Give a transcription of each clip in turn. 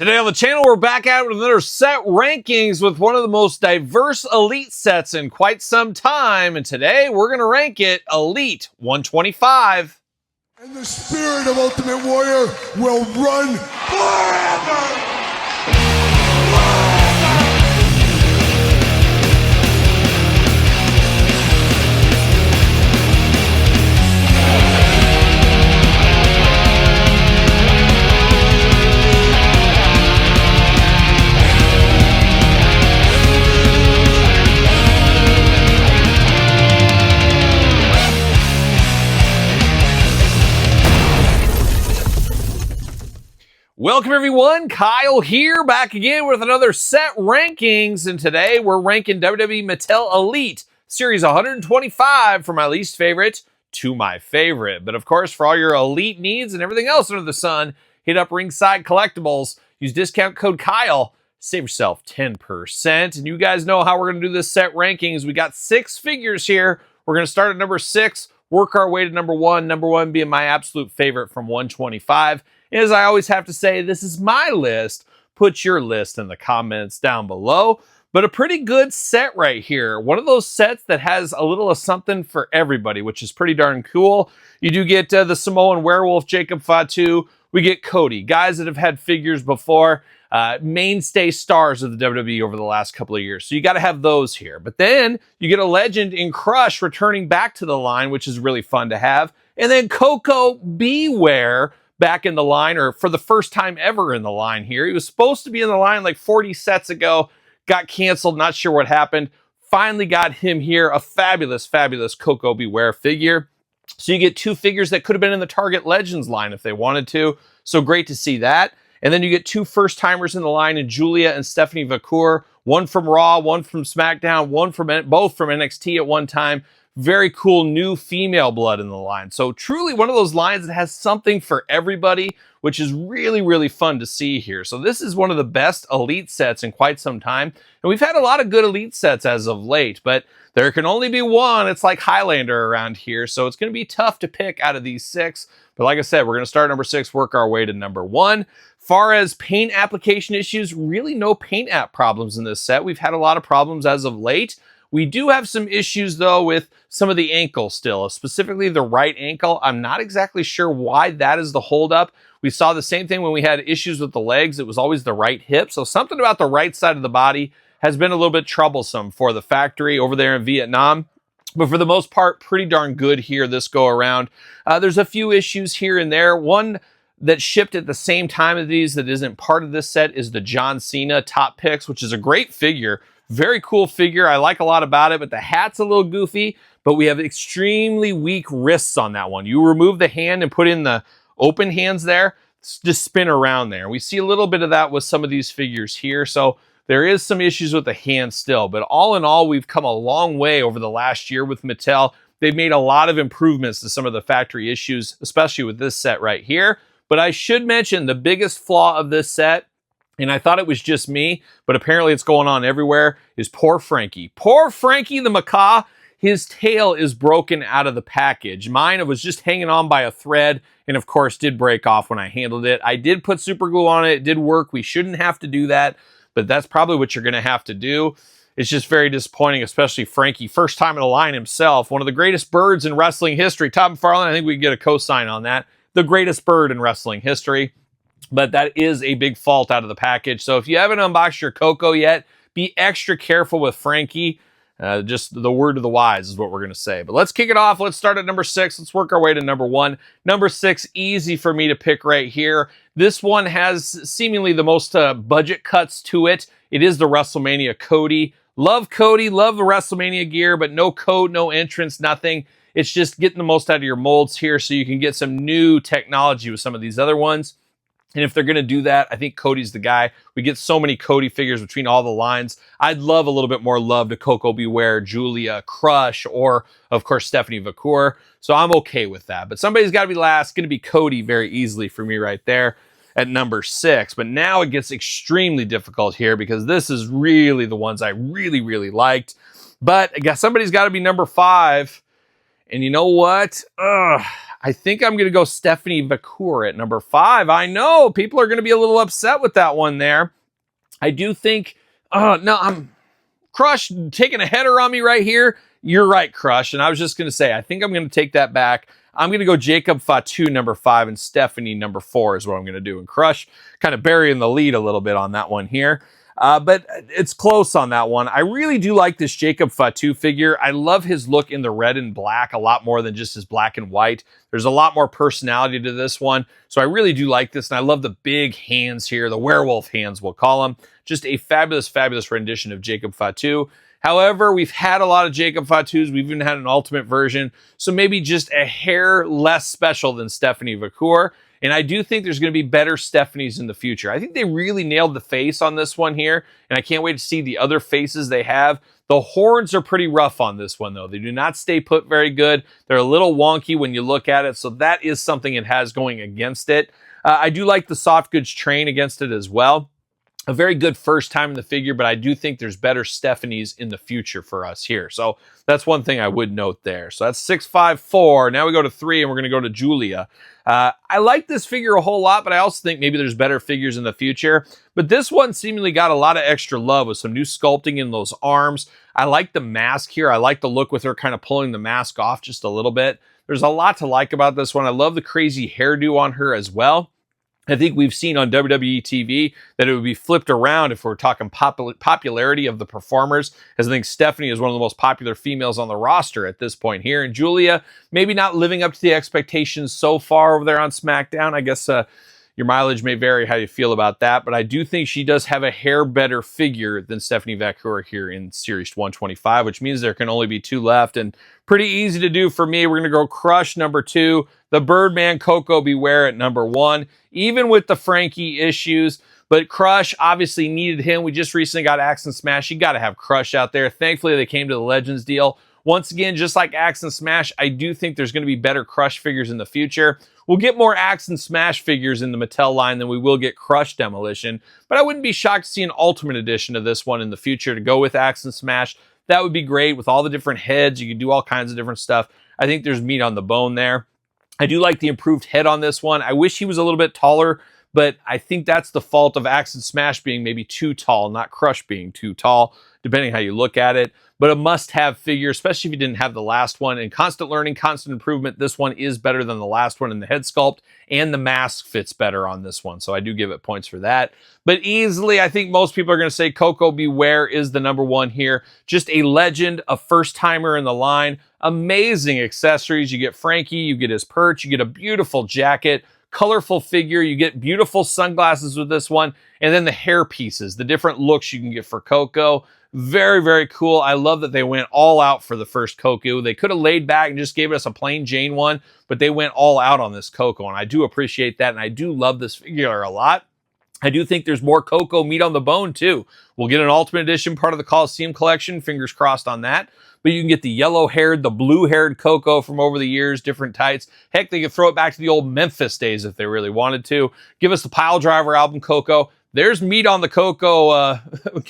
Today on the channel, we're back at it with another set rankings with one of the most diverse Elite sets in quite some time. And today, we're going to rank it Elite 125. And the spirit of Ultimate Warrior will run forever! Welcome everyone, Kyle here, back again with another set rankings, and today we're ranking WWE Mattel Elite Series 125 from my least favorite to my favorite. But of course, for all your Elite needs and everything else under the sun, hit up Ringside Collectibles, use discount code Kyle, save yourself 10%. And you guys know how we're going to do this set rankings. We got 6 figures here. We're going to start at number 6, work our way to number 1, number 1 being my absolute favorite from 125. As I always have to say, this is my list. Put your list in the comments down below. But a pretty good set right here. One of those sets that has a little of something for everybody, which is pretty darn cool. You do get the Samoan Werewolf, Jacob Fatu. We get Cody, guys that have had figures before. Mainstay stars of the WWE over the last couple of years. So you got to have those here. But then you get a legend in Crush returning back to the line, which is really fun to have. And then Coco Beware back in the line, or for the first time ever in the line here. He was supposed to be in the line like 40 sets ago, got canceled, not sure what happened. Finally got him here, a fabulous, fabulous Coco Beware figure. So you get 2 figures that could have been in the Target Legends line if they wanted to. So great to see that. And then you get 2 first-timers in the line in Julia and Stephanie Vacour. One from Raw, one from SmackDown, both from NXT at one time. Very cool new female blood in the line. So truly one of those lines that has something for everybody, which is really, really fun to see here. So this is one of the best Elite sets in quite some time. And we've had a lot of good Elite sets as of late, but there can only be one. It's like Highlander around here. So it's going to be tough to pick out of these 6. But like I said, we're going to start number 6, work our way to number 1. Far as paint application issues, really no paint app problems in this set. We've had a lot of problems as of late. We do have some issues, though, with some of the ankles still, specifically the right ankle. I'm not exactly sure why that is the holdup. We saw the same thing when we had issues with the legs. It was always the right hip. So something about the right side of the body has been a little bit troublesome for the factory over there in Vietnam. But for the most part, pretty darn good here this go around. There's a few issues here and there. One that shipped at the same time as these that isn't part of this set is the John Cena Top Picks, which is a great figure. Very cool figure. I like a lot about it, but the hat's a little goofy, but we have extremely weak wrists on that one. You remove the hand and put in the open hands there, just spin around there. We see a little bit of that with some of these figures here, so there is some issues with the hand still, but all in all, we've come a long way over the last year with Mattel. They've made a lot of improvements to some of the factory issues, especially with this set right here. But I should mention the biggest flaw of this set, and I thought it was just me, but apparently it's going on everywhere, is poor Frankie. Poor Frankie the Macaw. His tail is broken out of the package. Mine, it was just hanging on by a thread, and of course did break off when I handled it. I did put super glue on it. It did work. We shouldn't have to do that, but that's probably what you're going to have to do. It's just very disappointing, especially Frankie, first time in the line himself. One of the greatest birds in wrestling history. Todd McFarlane, I think we can get a cosign on that. The greatest bird in wrestling history. But that is a big fault out of the package. So if you haven't unboxed your Coco yet, be extra careful with Frankie. Just the word of the wise is what we're going to say. But let's kick it off. Let's start at number 6. Let's work our way to number 1. Number 6, easy for me to pick right here. This one has seemingly the most budget cuts to it. It is the WrestleMania Cody. Love Cody, love the WrestleMania gear, but no code, no entrance, nothing. It's just getting the most out of your molds here so you can get some new technology with some of these other ones. And if they're going to do that, I think Cody's the guy. We get so many Cody figures between all the lines. I'd love a little bit more love to Coco Beware, Julia, Crush, or, of course, Stephanie Vacour. So I'm okay with that. But somebody's got to be last. Going to be Cody very easily for me right there at number 6. But now it gets extremely difficult here because this is really the ones I really, really liked. But I guess somebody's got to be number 5. And you know what? I think I'm going to go Stephanie Vacour at number 5. I know people are going to be a little upset with that one there. I do think, no, I'm Crush taking a header on me right here. You're right, Crush. And I was just going to say, I think I'm going to take that back. I'm going to go Jacob Fatu number 5 and Stephanie number 4 is what I'm going to do. And Crush kind of burying the lead a little bit on that one here. But it's close on that one. I really do like this Jacob Fatu figure. I love his look in the red and black a lot more than just his black and white. There's a lot more personality to this one. So I really do like this. And I love the big hands here, the werewolf hands, we'll call them. Just a fabulous, fabulous rendition of Jacob Fatu. However, we've had a lot of Jacob Fatus. We've even had an ultimate version. So maybe just a hair less special than Stephanie Vacour. And I do think there's going to be better Stephanies in the future. I think they really nailed the face on this one here. And I can't wait to see the other faces they have. The horns are pretty rough on this one, though. They do not stay put very good. They're a little wonky when you look at it. So that is something it has going against it. I do like the soft goods train against it as well. A very good first time in the figure, but I do think there's better Stephanies in the future for us here. So that's one thing I would note there. So that's 6, 5, 4. Now we go to 3, and we're going to go to Julia. I like this figure a whole lot, but I also think maybe there's better figures in the future. But this one seemingly got a lot of extra love with some new sculpting in those arms. I like the mask here. I like the look with her kind of pulling the mask off just a little bit. There's a lot to like about this one. I love the crazy hairdo on her as well. I think we've seen on WWE TV that it would be flipped around if we're talking popularity of the performers, as I think Stephanie is one of the most popular females on the roster at this point here. And Julia, maybe not living up to the expectations so far over there on SmackDown. I guess your mileage may vary how you feel about that, but I do think she does have a hair better figure than Stephanie Vacour here in Series 125, which means there can only be 2 left, and pretty easy to do for me. We're going to go Crush number 2, the Birdman Coco Beware at number 1, even with the Frankie issues, but Crush obviously needed him. We just recently got Axe and Smash. You got to have Crush out there. Thankfully, they came to the Legends deal. Once again, just like Axe and Smash, I do think there's going to be better Crush figures in the future. We'll get more Axe and Smash figures in the Mattel line than we will get Crush Demolition, but I wouldn't be shocked to see an Ultimate Edition of this one in the future to go with Axe and Smash. That would be great with all the different heads. You can do all kinds of different stuff. I think there's meat on the bone there. I do like the improved head on this one. I wish he was a little bit taller, but I think that's the fault of Axe and Smash being maybe too tall, not Crush being too tall, depending how you look at it. But a must-have figure, especially if you didn't have the last one. And constant learning, constant improvement. This one is better than the last one in the head sculpt, and the mask fits better on this one. So I do give it points for that. But easily, I think most people are going to say Coco Beware is the number 1 here. Just a legend, a first-timer in the line. Amazing accessories. You get Frankie, you get his perch, you get a beautiful jacket, colorful figure, you get beautiful sunglasses with this one, and then the hair pieces, the different looks you can get for Coco. Very, very cool. I love that they went all out for the first Coco. They could have laid back and just gave us a plain Jane one, but they went all out on this Coco, and I do appreciate that, and I do love this figure a lot. I do think there's more Coco meat on the bone, too. We'll get an Ultimate Edition part of the Coliseum collection. Fingers crossed on that. But you can get the yellow-haired, the blue-haired Coco from over the years, different tights. Heck, they could throw it back to the old Memphis days if they really wanted to. Give us the Pile Driver album Coco. There's meat on the Coco,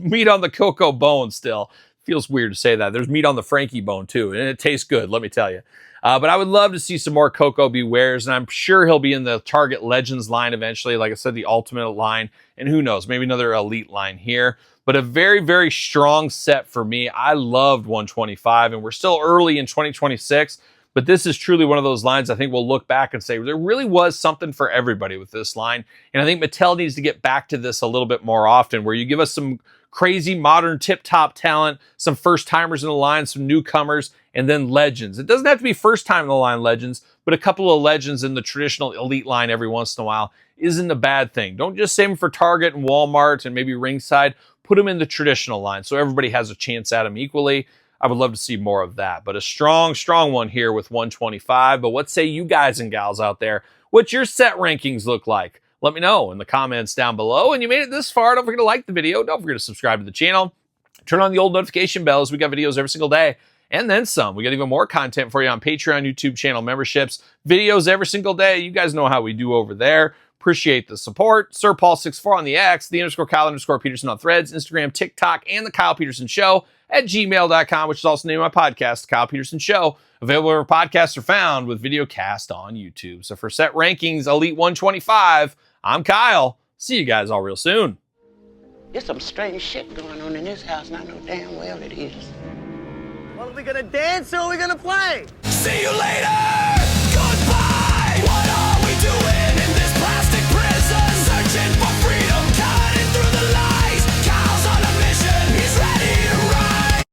meat on the Coco bone still. Feels weird to say that. There's meat on the Frankie bone, too. And it tastes good, let me tell you. But I would love to see some more Coco Bewares, and I'm sure he'll be in the Target Legends line eventually. Like I said, the Ultimate line, and who knows, maybe another Elite line here. But a very, very strong set for me. I loved 125, and we're still early in 2026, but this is truly one of those lines I think we'll look back and say, there really was something for everybody with this line. And I think Mattel needs to get back to this a little bit more often, where you give us some crazy modern tip-top talent, some first-timers in the line, some newcomers, and then legends. It doesn't have to be first-time in the line legends, but a couple of legends in the traditional Elite line every once in a while isn't a bad thing. Don't just save them for Target and Walmart and maybe Ringside. Put them in the traditional line so everybody has a chance at them equally. I would love to see more of that. But a strong, strong one here with 125. But what say you guys and gals out there? What's your set rankings look like? Let me know in the comments down below. And you made it this far, don't forget to like the video. Don't forget to subscribe to the channel. Turn on the old notification bells. We got videos every single day. And then some. We got even more content for you on Patreon, YouTube channel memberships. Videos every single day. You guys know how we do over there. Appreciate the support. Sir Paul64 on the X, _Kyle_Peterson on Threads, Instagram, TikTok, and the Kyle Peterson Show at gmail.com, which is also the name of my podcast, The Kyle Peterson Show. Available wherever podcasts are found with video cast on YouTube. So for Set Rankings Elite 125, I'm Kyle. See you guys all real soon. There's some strange shit going on in this house, and I know damn well it is. Well, are we gonna dance or are we gonna play? See you later!